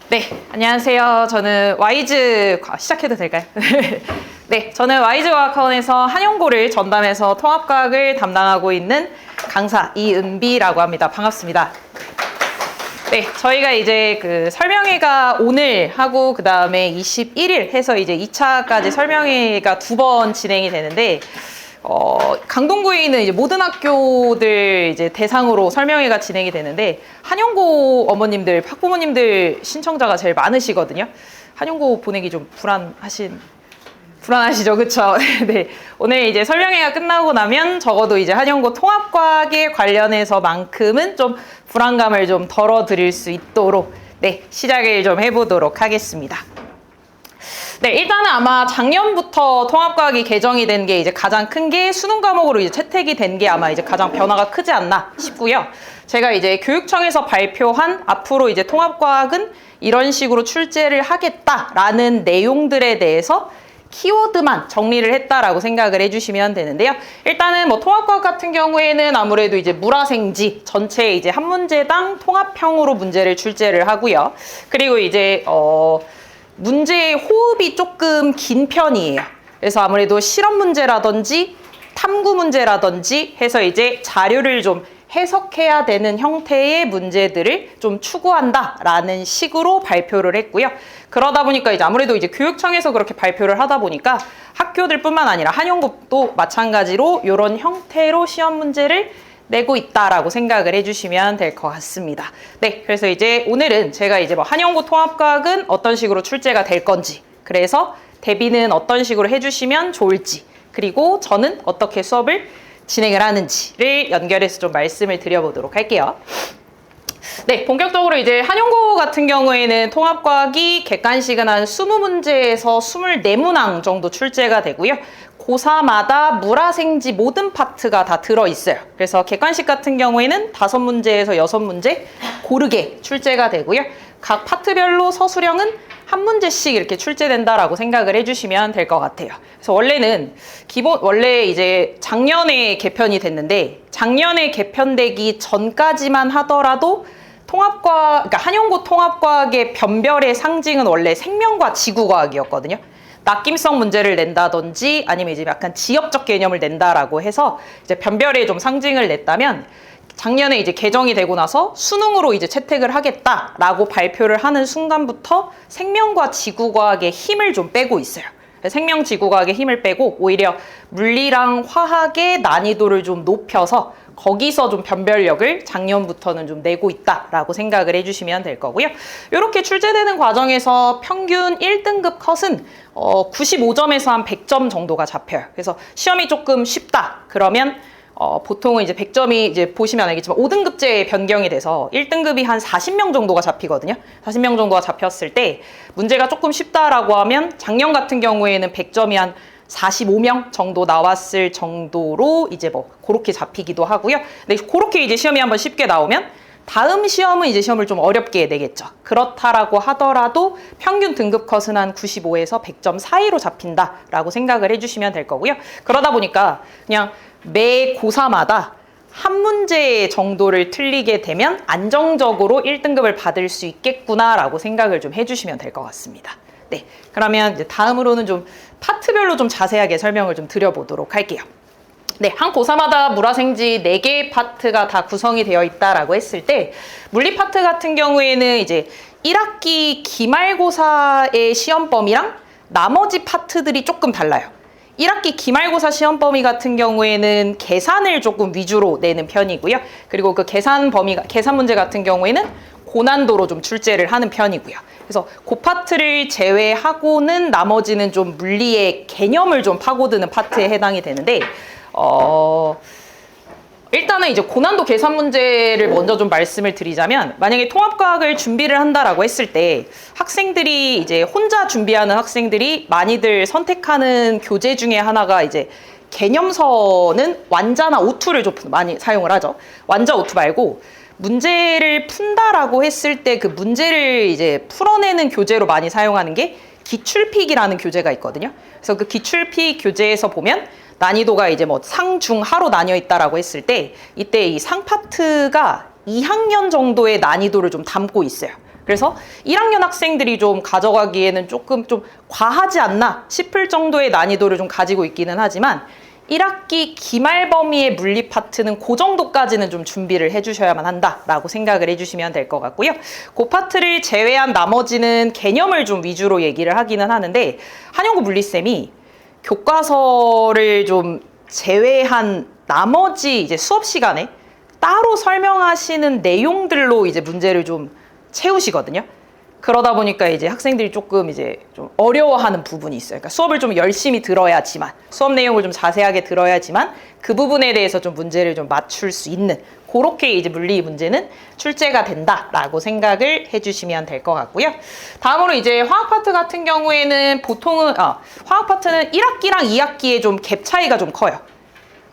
네, 안녕하세요. 저는 와이즈, 시작해도 될까요? 네, 저는 와이즈 과학학원에서 한용고를 전담해서 통합과학을 담당하고 있는 강사 이은비라고 합니다. 반갑습니다. 네, 저희가 이제 그 설명회가 오늘 하고 그 다음에 21일 해서 이제 2차까지 설명회가 2번 진행이 되는데 강동구에 있는 이제 모든 학교들 이제 대상으로 설명회가 진행이 되는데 한용고 어머님들, 학부모님들 신청자가 제일 많으시거든요. 한용고 보내기 좀 불안하시죠? 그쵸? 네. 오늘 이제 설명회가 끝나고 나면 적어도 이제 한용고 통합과학에 관련해서만큼은 좀 불안감을 좀 덜어드릴 수 있도록 네, 시작을 좀 해보도록 하겠습니다. 네, 일단은 아마 작년부터 통합과학이 개정이 된 게 이제 가장 큰 게 수능 과목으로 이제 채택이 된 게 아마 이제 가장 변화가 크지 않나 싶고요. 제가 이제 교육청에서 발표한 앞으로 이제 통합과학은 이런 식으로 출제를 하겠다라는 내용들에 대해서 키워드만 정리를 했다라고 생각을 해주시면 되는데요. 일단은 뭐 통합과학 같은 경우에는 아무래도 이제 물화생지 전체 이제 한 문제당 통합형으로 문제를 출제를 하고요. 그리고 이제 문제의 호흡이 조금 긴 편이에요. 그래서 아무래도 실험 문제라든지 탐구 문제라든지 해서 이제 자료를 좀 해석해야 되는 형태의 문제들을 좀 추구한다라는 식으로 발표를 했고요. 그러다 보니까 이제 아무래도 이제 교육청에서 그렇게 발표를 하다 보니까 학교들뿐만 아니라 한용고도 마찬가지로 이런 형태로 시험 문제를 내고 있다라고 생각을 해주시면 될 것 같습니다. 네, 그래서 이제 오늘은 제가 이제 뭐 한용고 통합과학은 어떤 식으로 출제가 될 건지, 그래서 대비는 어떤 식으로 해주시면 좋을지, 그리고 저는 어떻게 수업을 진행을 하는지를 연결해서 좀 말씀을 드려보도록 할게요. 네, 본격적으로 이제 한용고 같은 경우에는 통합과학이 객관식은 한 20문제에서 24문항 정도 출제가 되고요. 고4마다 물화생지 모든 파트가 다 들어있어요. 그래서 객관식 같은 경우에는 5문제에서 6문제 고르게 출제가 되고요. 각 파트별로 서술형은 한 문제씩 이렇게 출제된다라고 생각을 해주시면 될 것 같아요. 그래서 원래 이제 작년에 개편이 됐는데 작년에 개편되기 전까지만 하더라도 그러니까 한용고 통합과학의 변별의 상징은 원래 생명과 지구과학이었거든요. 낙김성 문제를 낸다든지 아니면 이제 약간 지역적 개념을 낸다라고 해서 이제 변별에 좀 상징을 냈다면 작년에 이제 개정이 되고 나서 수능으로 이제 채택을 하겠다라고 발표를 하는 순간부터 생명과 지구과학의 힘을 좀 빼고 있어요. 생명 지구과학의 힘을 빼고 오히려 물리랑 화학의 난이도를 좀 높여서 거기서 좀 변별력을 작년부터는 좀 내고 있다라고 생각을 해주시면 될 거고요. 이렇게 출제되는 과정에서 평균 1등급 컷은 95점에서 한 100점 정도가 잡혀요. 그래서 시험이 조금 쉽다 그러면 보통은 이제 100점이 이제 보시면 알겠지만 5등급제에 변경이 돼서 1등급이 한 40명 정도가 잡히거든요. 40명 정도가 잡혔을 때 문제가 조금 쉽다라고 하면 작년 같은 경우에는 100점이 한 45명 정도 나왔을 정도로 이제 뭐 그렇게 잡히기도 하고요. 근데 그렇게 이제 시험이 한번 쉽게 나오면 다음 시험은 이제 시험을 좀 어렵게 내겠죠. 그렇다라고 하더라도 평균 등급 컷은 한 95에서 100점 사이로 잡힌다라고 생각을 해주시면 될 거고요. 그러다 보니까 그냥 매 고사마다 한 문제 정도를 틀리게 되면 안정적으로 1등급을 받을 수 있겠구나라고 생각을 좀 해주시면 될 것 같습니다. 네, 그러면 이제 다음으로는 좀 파트별로 좀 자세하게 설명을 좀 드려보도록 할게요. 네, 한 고사마다 물화생지 4개의 파트가 다 구성이 되어 있다라고 했을 때 물리 파트 같은 경우에는 이제 1학기 기말고사의 시험 범위랑 나머지 파트들이 조금 달라요. 1학기 기말고사 시험 범위 같은 경우에는 계산을 조금 위주로 내는 편이고요. 그리고 그 계산 문제 같은 경우에는 고난도로 좀 출제를 하는 편이고요. 그래서 그 파트를 제외하고는 나머지는 좀 물리의 개념을 좀 파고드는 파트에 해당이 되는데 일단은 이제 고난도 계산 문제를 먼저 좀 말씀을 드리자면 만약에 통합과학을 준비를 한다라고 했을 때 학생들이 이제 혼자 준비하는 학생들이 많이들 선택하는 교재 중에 하나가 이제 개념서는 완자나 오투를 좀 많이 사용을 하죠. 완자 오투 말고 문제를 푼다라고 했을 때 그 문제를 이제 풀어내는 교재로 많이 사용하는 게 기출픽이라는 교재가 있거든요. 그래서 그 기출픽 교재에서 보면 난이도가 이제 뭐 상, 중, 하로 나뉘어 있다라고 했을 때 이때 이 상 파트가 2학년 정도의 난이도를 좀 담고 있어요. 그래서 1학년 학생들이 좀 가져가기에는 조금 좀 과하지 않나 싶을 정도의 난이도를 좀 가지고 있기는 하지만 1학기 기말 범위의 물리 파트는 그 정도까지는 좀 준비를 해주셔야만 한다라고 생각을 해주시면 될 것 같고요. 그 파트를 제외한 나머지는 개념을 좀 위주로 얘기를 하기는 하는데 한영구 물리쌤이 교과서를 좀 제외한 나머지 이제 수업 시간에 따로 설명하시는 내용들로 이제 문제를 좀 채우시거든요. 그러다 보니까 이제 학생들이 조금 이제 좀 어려워하는 부분이 있어요. 그러니까 수업을 좀 열심히 들어야지만, 수업 내용을 좀 자세하게 들어야지만 그 부분에 대해서 좀 문제를 좀 맞출 수 있는, 그렇게 이제 물리 문제는 출제가 된다라고 생각을 해주시면 될 것 같고요. 다음으로 이제 화학 파트 같은 경우에는 보통은 화학 파트는 1학기랑 2학기에 좀 갭 차이가 좀 커요.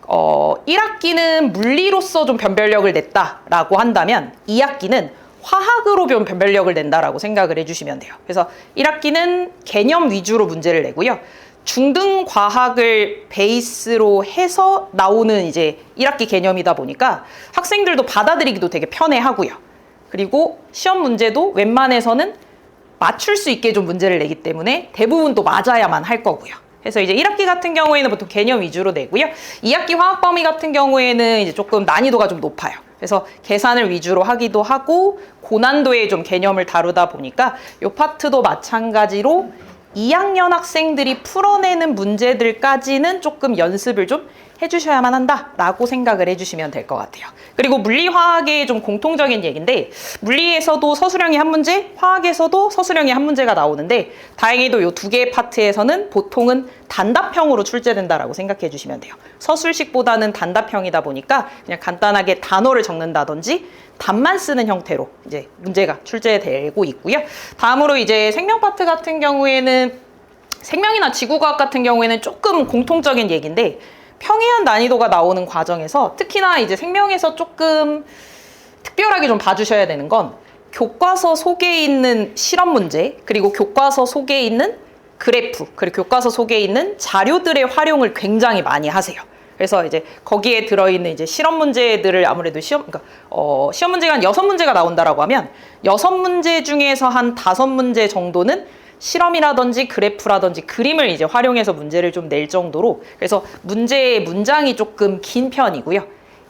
1학기는 물리로서 좀 변별력을 냈다라고 한다면 2학기는 화학으로 좀 변별력을 낸다라고 생각을 해주시면 돼요. 그래서 1학기는 개념 위주로 문제를 내고요. 중등 과학을 베이스로 해서 나오는 이제 1학기 개념이다 보니까 학생들도 받아들이기도 되게 편해하고요. 그리고 시험 문제도 웬만해서는 맞출 수 있게 좀 문제를 내기 때문에 대부분 또 맞아야만 할 거고요. 그래서 이제 1학기 같은 경우에는 보통 개념 위주로 내고요. 2학기 화학 범위 같은 경우에는 이제 조금 난이도가 좀 높아요. 그래서 계산을 위주로 하기도 하고 고난도의 좀 개념을 다루다 보니까 이 파트도 마찬가지로 2학년 학생들이 풀어내는 문제들까지는 조금 연습을 좀 해주셔야만 한다라고 생각을 해주시면 될 것 같아요. 그리고 물리화학의 좀 공통적인 얘기인데 물리에서도 서술형이 한 문제, 화학에서도 서술형이 한 문제가 나오는데 다행히도 이 두 개의 파트에서는 보통은 단답형으로 출제된다라고 생각해 주시면 돼요. 서술식보다는 단답형이다 보니까 그냥 간단하게 단어를 적는다든지 답만 쓰는 형태로 이제 문제가 출제되고 있고요. 다음으로 이제 생명 파트 같은 경우에는 생명이나 지구과학 같은 경우에는 조금 공통적인 얘기인데 평이한 난이도가 나오는 과정에서 특히나 이제 생명에서 조금 특별하게 좀 봐주셔야 되는 건 교과서 속에 있는 실험 문제, 그리고 교과서 속에 있는 그래프, 그리고 교과서 속에 있는 자료들의 활용을 굉장히 많이 하세요. 그래서 이제 거기에 들어있는 이제 실험 문제들을 아무래도 시험 문제가 한 6문제가 나온다라고 하면 6문제 중에서 한 5문제 정도는 실험이라든지 그래프라든지 그림을 이제 활용해서 문제를 좀 낼 정도로, 그래서 문제의 문장이 조금 긴 편이고요.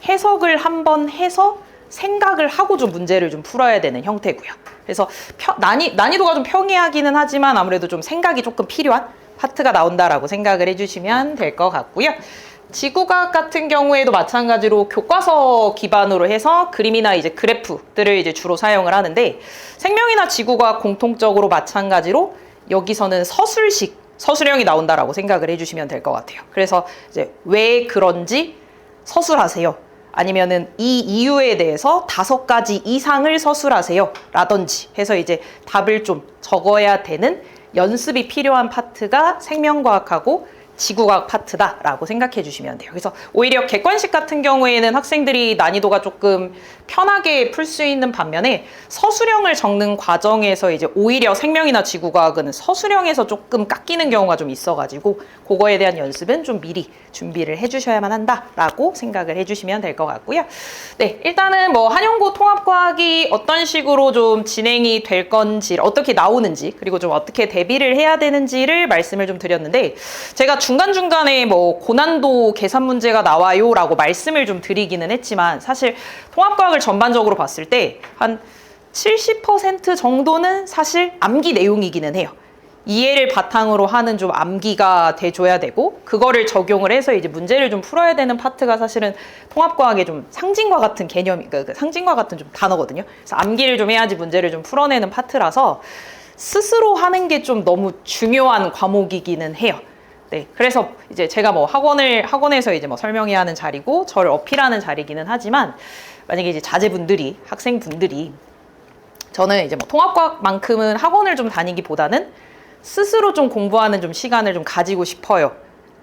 해석을 한번 해서 생각을 하고 좀 문제를 좀 풀어야 되는 형태고요. 그래서 난이도가 좀 평이하기는 하지만 아무래도 좀 생각이 조금 필요한 파트가 나온다라고 생각을 해주시면 될 것 같고요. 지구과학 같은 경우에도 마찬가지로 교과서 기반으로 해서 그림이나 이제 그래프들을 이제 주로 사용을 하는데 생명이나 지구과학 공통적으로 마찬가지로 여기서는 서술형이 나온다라고 생각을 해주시면 될 것 같아요. 그래서 이제 왜 그런지 서술하세요. 아니면은 이 이유에 대해서 5가지 이상을 서술하세요. 라든지 해서 이제 답을 좀 적어야 되는 연습이 필요한 파트가 생명과학하고 지구과학 파트다라고 생각해 주시면 돼요. 그래서 오히려 객관식 같은 경우에는 학생들이 난이도가 조금 편하게 풀 수 있는 반면에 서술형을 적는 과정에서 이제 오히려 생명이나 지구과학은 서술형에서 조금 깎이는 경우가 좀 있어가지고 그거에 대한 연습은 좀 미리 준비를 해주셔야만 한다라고 생각을 해주시면 될 것 같고요. 네, 일단은 뭐 한영고 통합과학이 어떤 식으로 좀 진행이 될 건지, 어떻게 나오는지, 그리고 좀 어떻게 대비를 해야 되는지를 말씀을 좀 드렸는데 제가 중간중간에 뭐 고난도 계산 문제가 나와요 라고 말씀을 좀 드리기는 했지만 사실 통합과학을 전반적으로 봤을 때 한 70% 정도는 사실 암기 내용이기는 해요. 이해를 바탕으로 하는 좀 암기가 돼줘야 되고 그거를 적용을 해서 이제 문제를 좀 풀어야 되는 파트가 사실은 통합과학의 좀 상징과 같은 개념이, 그러니까 상징과 같은 좀 단어거든요. 그래서 암기를 좀 해야지 문제를 좀 풀어내는 파트라서 스스로 하는 게 좀 너무 중요한 과목이기는 해요. 네, 그래서 이제 제가 뭐 학원에서 이제 뭐 설명해야 하는 자리고 저를 어필하는 자리기는 하지만 만약에 이제 자제분들이, 학생분들이 저는 이제 뭐 통합과학만큼은 학원을 좀 다니기보다는 스스로 좀 공부하는 좀 시간을 좀 가지고 싶어요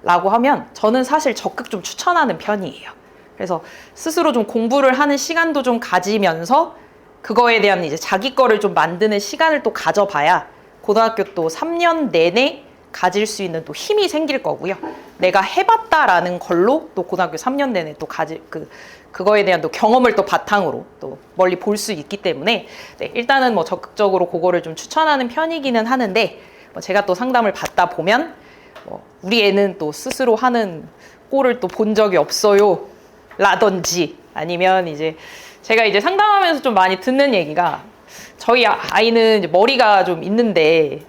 라고 하면 저는 사실 적극 좀 추천하는 편이에요. 그래서 스스로 좀 공부를 하는 시간도 좀 가지면서 그거에 대한 이제 자기 거를 좀 만드는 시간을 또 가져봐야 고등학교 또 3년 내내 가질 수 있는 또 힘이 생길 거고요. 내가 해봤다라는 걸로 또 고등학교 3년 내내 또 그거에 대한 또 경험을 또 바탕으로 또 멀리 볼 수 있기 때문에 네, 일단은 뭐 적극적으로 그거를 좀 추천하는 편이기는 하는데 뭐 제가 또 상담을 받다 보면 뭐 우리 애는 또 스스로 하는 꼴을 또 본 적이 없어요 라든지 아니면 이제 제가 이제 상담하면서 좀 많이 듣는 얘기가 저희 아이는 이제 머리가 좀 있는데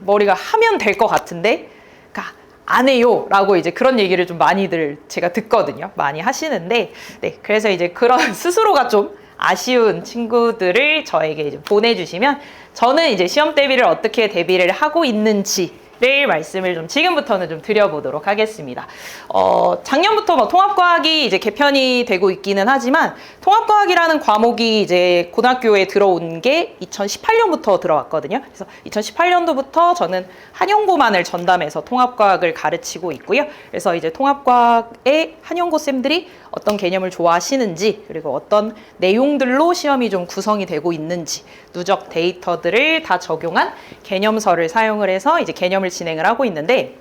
머리가 하면 될 것 같은데 그러니까 안 해요 라고 이제 그런 얘기를 좀 많이들 제가 듣거든요. 많이 하시는데 네, 그래서 이제 그런 스스로가 좀 아쉬운 친구들을 저에게 이제 보내주시면 저는 이제 시험 대비를 어떻게 대비를 하고 있는지를 말씀을 좀 지금부터는 좀 드려보도록 하겠습니다. 작년부터 뭐 통합과학이 이제 개편이 되고 있기는 하지만 통합과학이라는 과목이 이제 고등학교에 들어온 게 2018년부터 들어왔거든요. 그래서 2018년도부터 저는 한영고만을 전담해서 통합과학을 가르치고 있고요. 그래서 이제 통합과학의 한영고 쌤들이 어떤 개념을 좋아하시는지 그리고 어떤 내용들로 시험이 좀 구성이 되고 있는지 누적 데이터들을 다 적용한 개념서를 사용을 해서 이제 개념을 진행을 하고 있는데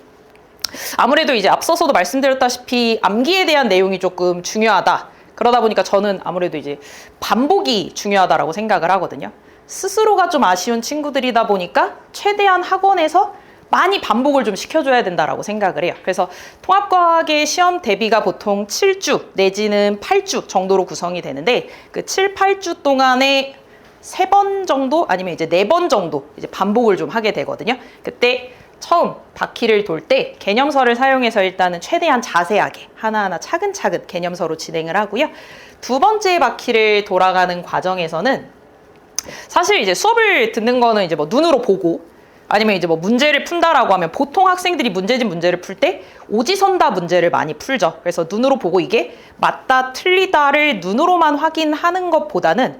아무래도 이제 앞서서도 말씀드렸다시피 암기에 대한 내용이 조금 중요하다. 그러다 보니까 저는 아무래도 이제 반복이 중요하다라고 생각을 하거든요. 스스로가 좀 아쉬운 친구들이다 보니까 최대한 학원에서 많이 반복을 좀 시켜줘야 된다라고 생각을 해요. 그래서 통합과학의 시험 대비가 보통 7주 내지는 8주 정도로 구성이 되는데 그 7, 8주 동안에 3번 정도 아니면 이제 4번 정도 이제 반복을 좀 하게 되거든요. 그때 처음 바퀴를 돌 때 개념서를 사용해서 일단은 최대한 자세하게 하나하나 차근차근 개념서로 진행을 하고요. 두 번째 바퀴를 돌아가는 과정에서는 사실 이제 수업을 듣는 거는 이제 뭐 눈으로 보고 아니면 이제 뭐 문제를 푼다라고 하면 보통 학생들이 문제집 문제를 풀 때 오지선다 문제를 많이 풀죠. 그래서 눈으로 보고 이게 맞다 틀리다를 눈으로만 확인하는 것보다는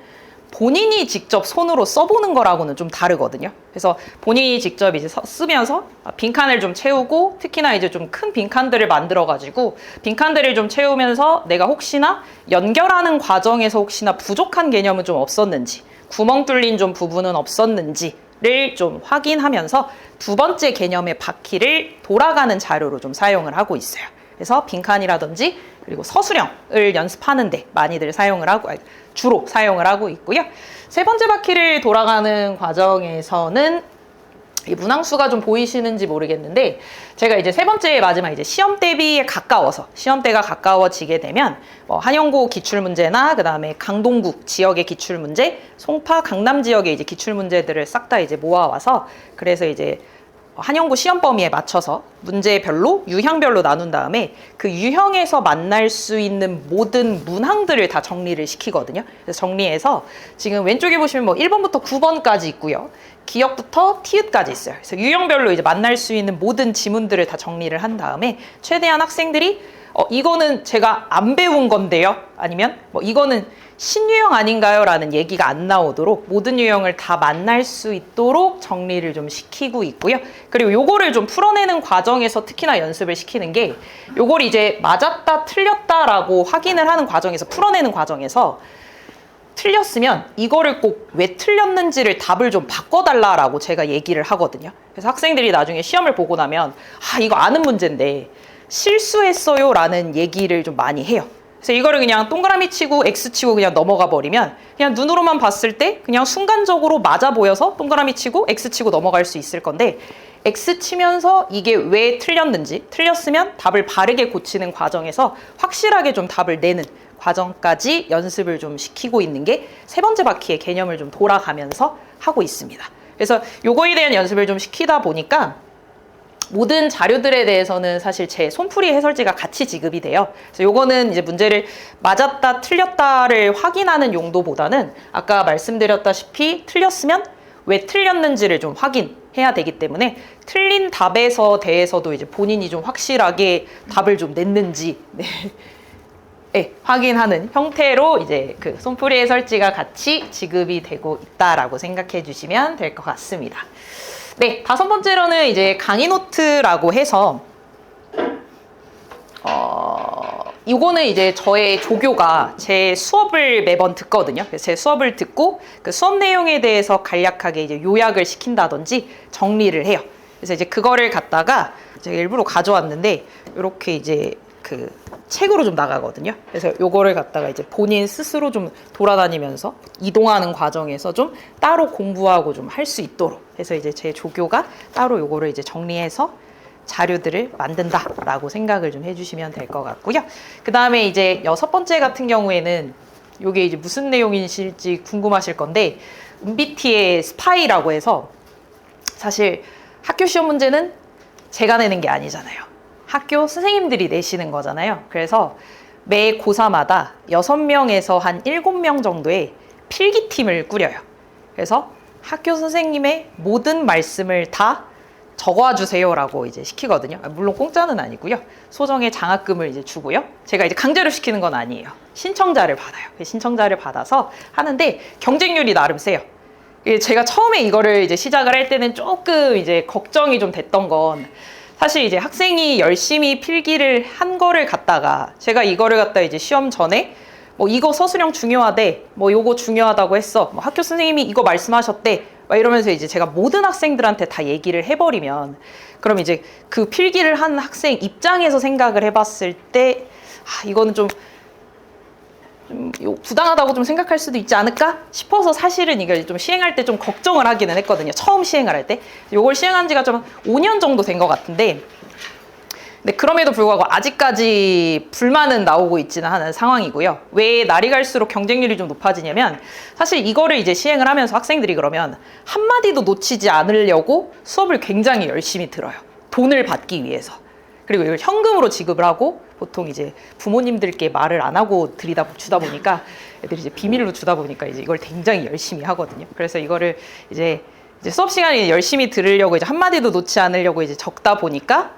본인이 직접 손으로 써보는 거라고는 좀 다르거든요. 그래서 본인이 직접 이제 쓰면서 빈칸을 좀 채우고 특히나 이제 좀 큰 빈칸들을 만들어가지고 빈칸들을 좀 채우면서 내가 혹시나 연결하는 과정에서 혹시나 부족한 개념은 좀 없었는지 구멍 뚫린 좀 부분은 없었는지를 좀 확인하면서 두 번째 개념의 바퀴를 돌아가는 자료로 좀 사용을 하고 있어요. 그래서 빈칸이라든지 그리고 서술형을 연습하는데 많이들 주로 사용을 하고 있고요. 세 번째 바퀴를 돌아가는 과정에서는 이 문항수가 좀 보이시는지 모르겠는데 제가 이제 세 번째 마지막 이제 시험 대비에 가까워서 시험대가 가까워지게 되면 뭐 한영고 기출문제나 그다음에 강동구 지역의 기출문제, 송파 강남 지역의 이제 기출문제들을 싹 다 이제 모아와서 그래서 이제 한영고 시험 범위에 맞춰서 문제별로 유형별로 나눈 다음에 그 유형에서 만날 수 있는 모든 문항들을 다 정리를 시키거든요. 그래서 정리해서 지금 왼쪽에 보시면 뭐 1번부터 9번까지 있고요. 기역부터 티읕까지 있어요. 그래서 유형별로 이제 만날 수 있는 모든 지문들을 다 정리를 한 다음에 최대한 학생들이 이거는 제가 안 배운 건데요. 아니면 뭐 이거는 신유형 아닌가요? 라는 얘기가 안 나오도록 모든 유형을 다 만날 수 있도록 정리를 좀 시키고 있고요. 그리고 요거를 좀 풀어내는 과정에서 특히나 연습을 시키는 게 요걸 이제 맞았다 틀렸다라고 확인을 하는 과정에서 풀어내는 과정에서 틀렸으면 이거를 꼭 왜 틀렸는지를 답을 좀 바꿔달라라고 제가 얘기를 하거든요. 그래서 학생들이 나중에 시험을 보고 나면 이거 아는 문제인데 실수했어요 라는 얘기를 좀 많이 해요. 그래서 이거를 그냥 동그라미 치고 X 치고 그냥 넘어가 버리면 그냥 눈으로만 봤을 때 그냥 순간적으로 맞아 보여서 동그라미 치고 X 치고 넘어갈 수 있을 건데 X 치면서 이게 왜 틀렸는지 틀렸으면 답을 바르게 고치는 과정에서 확실하게 좀 답을 내는 과정까지 연습을 좀 시키고 있는 게 세 번째 바퀴의 개념을 좀 돌아가면서 하고 있습니다. 그래서 요거에 대한 연습을 좀 시키다 보니까 모든 자료들에 대해서는 사실 제 손풀이 해설지가 같이 지급이 돼요. 그래서 요거는 이제 문제를 맞았다 틀렸다를 확인하는 용도보다는 아까 말씀드렸다시피 틀렸으면 왜 틀렸는지를 좀 확인해야 되기 때문에 틀린 답에서 대해서도 이제 본인이 좀 확실하게 답을 좀 냈는지 네, 확인하는 형태로 이제 그 손풀이 해설지가 같이 지급이 되고 있다라고 생각해 주시면 될 것 같습니다. 네, 다섯 번째로는 이제 강의 노트라고 해서 이거는 이제 저의 조교가 제 수업을 매번 듣거든요. 그래서 제 수업을 듣고 그 수업 내용에 대해서 간략하게 이제 요약을 시킨다든지 정리를 해요. 그래서 이제 그거를 갖다가 제가 일부러 가져왔는데 이렇게 이제 그 책으로 좀 나가거든요. 그래서 요거를 갖다가 이제 본인 스스로 좀 돌아다니면서 이동하는 과정에서 좀 따로 공부하고 좀 할 수 있도록 해서 이제 제 조교가 따로 요거를 이제 정리해서 자료들을 만든다라고 생각을 좀 해주시면 될 것 같고요. 그 다음에 이제 6번째 같은 경우에는 요게 이제 무슨 내용이실지 궁금하실 건데, MBTI의 스파이라고 해서 사실 학교 시험 문제는 제가 내는 게 아니잖아요. 학교 선생님들이 내시는 거잖아요. 그래서 매 고사마다 6명에서 한 7명 정도의 필기팀을 꾸려요. 그래서 학교 선생님의 모든 말씀을 다 적어와 주세요라고 이제 시키거든요. 물론 공짜는 아니고요. 소정의 장학금을 이제 주고요. 제가 이제 강제로 시키는 건 아니에요. 신청자를 받아요. 신청자를 받아서 하는데 경쟁률이 나름 세요. 제가 처음에 이거를 이제 시작을 할 때는 조금 이제 걱정이 좀 됐던 건, 사실 이제 학생이 열심히 필기를 한 거를 갖다가 제가 이거를 갖다 이제 시험 전에 뭐 이거 서술형 중요하대, 뭐 요거 중요하다고 했어, 뭐 학교 선생님이 이거 말씀하셨대, 막 이러면서 이제 제가 모든 학생들한테 다 얘기를 해버리면, 그럼 이제 그 필기를 한 학생 입장에서 생각을 해봤을 때, 이거는 좀 부당하다고 좀 생각할 수도 있지 않을까 싶어서 사실은 이걸 좀 시행할 때 좀 걱정을 하기는 했거든요. 처음 시행을 할 때. 이걸 시행한 지가 좀 5년 정도 된 것 같은데, 근데 그럼에도 불구하고 아직까지 불만은 나오고 있지는 않은 상황이고요. 왜 날이 갈수록 경쟁률이 좀 높아지냐면, 사실 이거를 이제 시행을 하면서 학생들이 그러면 한마디도 놓치지 않으려고 수업을 굉장히 열심히 들어요. 돈을 받기 위해서. 그리고 이걸 현금으로 지급을 하고, 보통 이제 부모님들께 말을 안 하고 주다 보니까, 애들이 이제 비밀로 주다 보니까 이제 이걸 굉장히 열심히 하거든요. 그래서 이거를 이제 수업 시간에 열심히 들으려고 이제 한마디도 놓지 않으려고 이제 적다 보니까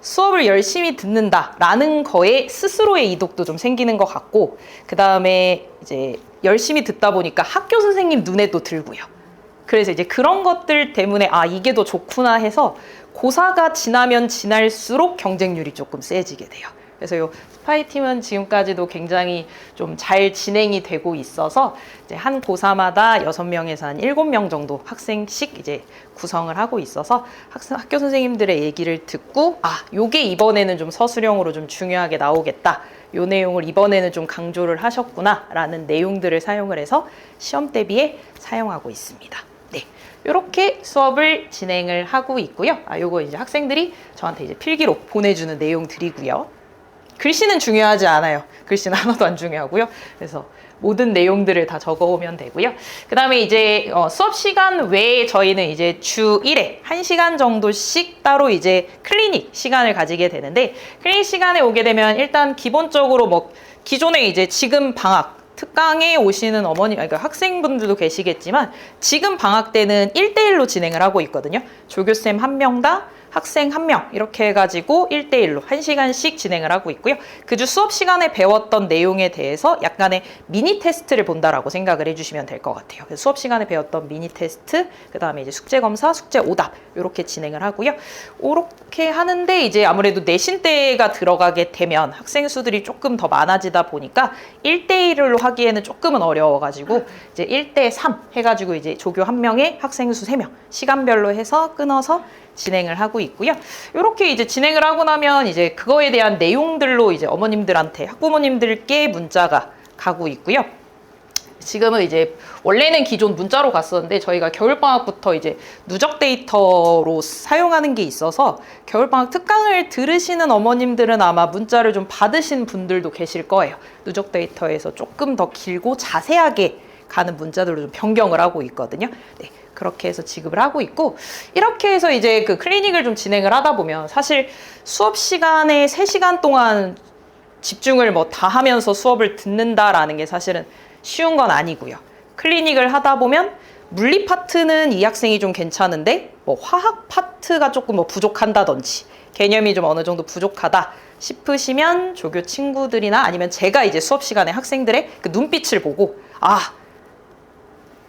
수업을 열심히 듣는다라는 거에 스스로의 이득도 좀 생기는 것 같고, 그 다음에 이제 열심히 듣다 보니까 학교 선생님 눈에도 들고요. 그래서 이제 그런 것들 때문에 이게 더 좋구나 해서 고사가 지나면 지날수록 경쟁률이 조금 세지게 돼요. 그래서 이 스파이 팀은 지금까지도 굉장히 좀 잘 진행이 되고 있어서 이제 한 고사마다 6명에서 한 7명 정도 학생씩 이제 구성을 하고 있어서 학교 선생님들의 얘기를 듣고, 요게 이번에는 좀 서술형으로 좀 중요하게 나오겠다, 요 내용을 이번에는 좀 강조를 하셨구나 라는 내용들을 사용을 해서 시험 대비에 사용하고 있습니다. 네, 이렇게 수업을 진행을 하고 있고요. 요거 이제 학생들이 저한테 이제 필기로 보내주는 내용들이고요. 글씨는 중요하지 않아요. 글씨는 하나도 안 중요하고요. 그래서 모든 내용들을 다 적어오면 되고요. 그 다음에 이제 수업 시간 외에 저희는 이제 주 1회 1시간 정도씩 따로 이제 클리닉 시간을 가지게 되는데, 클리닉 시간에 오게 되면 일단 기본적으로 뭐 기존에 이제 지금 방학 특강에 오시는 어머니, 그러니까 학생분들도 계시겠지만 지금 방학 때는 1대1로 진행을 하고 있거든요. 조교쌤 1명당 학생 1명 이렇게 해가지고 1대1로 1시간씩 진행을 하고 있고요. 그 주 수업 시간에 배웠던 내용에 대해서 약간의 미니 테스트를 본다라고 생각을 해주시면 될 것 같아요. 그래서 수업 시간에 배웠던 미니 테스트, 그 다음에 이제 숙제 검사, 숙제 오답 이렇게 진행을 하고요. 이렇게 하는데 이제 아무래도 내신 때가 들어가게 되면 학생 수들이 조금 더 많아지다 보니까 1대1로 하기에는 조금은 어려워가지고 이제 1대3 해가지고 이제 조교 1명에 학생 수 3명 시간별로 해서 끊어서 진행을 하고 있고요. 이렇게 이제 진행을 하고 나면 이제 그거에 대한 내용들로 이제 어머님들한테, 학부모님들께 문자가 가고 있고요. 지금은 이제 원래는 기존 문자로 갔었는데 저희가 겨울방학부터 이제 누적 데이터로 사용하는 게 있어서 겨울방학 특강을 들으시는 어머님들은 아마 문자를 좀 받으신 분들도 계실 거예요. 누적 데이터에서 조금 더 길고 자세하게 가는 문자들로 좀 변경을 하고 있거든요. 네. 그렇게 해서 지급을 하고 있고, 이렇게 해서 이제 그 클리닉을 좀 진행을 하다 보면 사실 수업 시간에 3시간 동안 집중을 뭐 다 하면서 수업을 듣는다라는 게 사실은 쉬운 건 아니고요. 클리닉을 하다 보면 물리 파트는 이 학생이 좀 괜찮은데 뭐 화학 파트가 조금 뭐 부족한다든지 개념이 좀 어느 정도 부족하다 싶으시면 조교 친구들이나 아니면 제가 이제 수업 시간에 학생들의 그 눈빛을 보고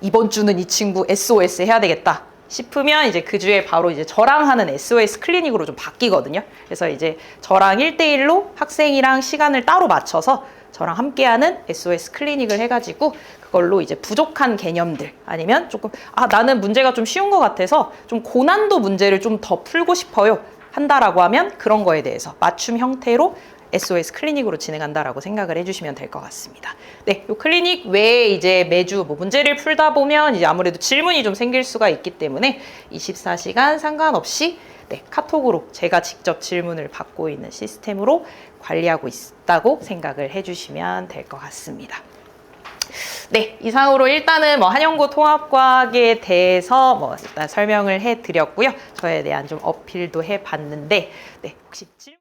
이번 주는 이 친구 SOS 해야 되겠다 싶으면 이제 그 주에 바로 이제 저랑 하는 SOS 클리닉으로 좀 바뀌거든요. 그래서 이제 저랑 1대1로 학생이랑 시간을 따로 맞춰서 저랑 함께하는 SOS 클리닉을 해가지고 그걸로 이제 부족한 개념들 아니면 조금 나는 문제가 좀 쉬운 것 같아서 좀 고난도 문제를 좀 더 풀고 싶어요 한다라고 하면 그런 거에 대해서 맞춤 형태로 SOS 클리닉으로 진행한다라고 생각을 해주시면 될 것 같습니다. 네, 이 클리닉 외에 이제 매주 뭐 문제를 풀다 보면 이제 아무래도 질문이 좀 생길 수가 있기 때문에 24시간 상관없이 네, 카톡으로 제가 직접 질문을 받고 있는 시스템으로 관리하고 있다고 생각을 해주시면 될 것 같습니다. 네, 이상으로 일단은 뭐 한영고 통합과학에 대해서 뭐 일단 설명을 해드렸고요. 저에 대한 좀 어필도 해봤는데, 네, 혹시 질문